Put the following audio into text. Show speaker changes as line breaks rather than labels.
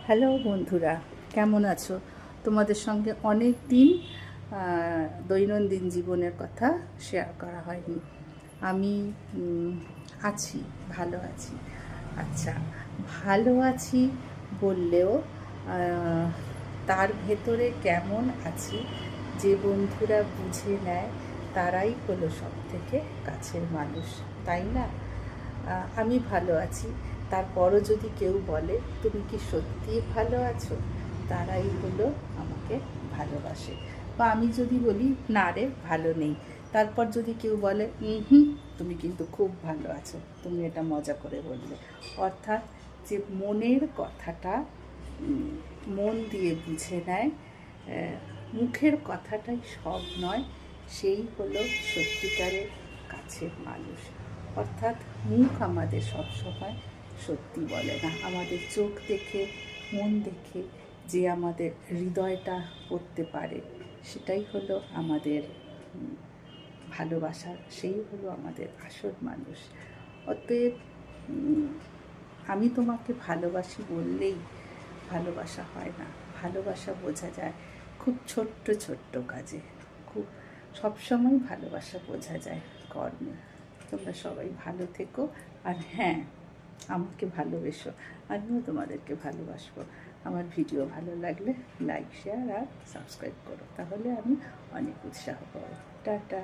Hello বন্ধুরা, কেমন আছো? তোমাদের সঙ্গে অনেক দিন দৈনন্দিন জীবনের কথা শেয়ার করা হয়নি। আমি আছি, ভালো আছি। আচ্ছা, ভালো আছি বললেও তার ভেতরে কেমন আছি যে বন্ধুরা বুঝে নেয় তারাই হলো সবথেকে কাছের মানুষ, তাই না? আমি ভালো আছি, তারপরও যদি কেউ বলে তুমি কি সত্যিই ভালো আছো, তারাই হলো আমাকে ভালোবাসে। বা আমি যদি বলি না রে ভালো নেই, তারপর যদি কেউ বলে হুম তুমি কিন্তু খুব ভালো আছো, তুমি এটা মজা করে বললে। অর্থাৎ যে মনের কথাটা মন দিয়ে বুঝে নেয়, মুখের কথাটাই সব নয়, সেই হলো সত্যিকারের কাছের মানুষ। অর্থাৎ মুখ আমাদের সবসময় সত্যি বলে না, আমাদের চোখ দেখে মন দেখে যে আমাদের হৃদয়টা পড়তে পারে, সেটাই হলো আমাদের ভালোবাসা, সেই হলো আমাদের আসল মানুষ। অতএব আমি তোমাকে ভালোবাসি বললেই ভালোবাসা হয় না। ভালোবাসা বোঝা যায় খুব ছোট্ট ছোট্ট কাজে, খুব সবসময় ভালোবাসা বোঝা যায় কর্মে। তোমরা সবাই ভালো থেকো, আর হ্যাঁ, আমাকে ভালোবেসো, আমিও তোমাদেরকে ভালোবাসবো। আমার ভিডিও ভালো লাগলে লাইক, শেয়ার আর সাবস্ক্রাইব করো, তাহলে আমি অনেক উৎসাহ পাবো। টাটা।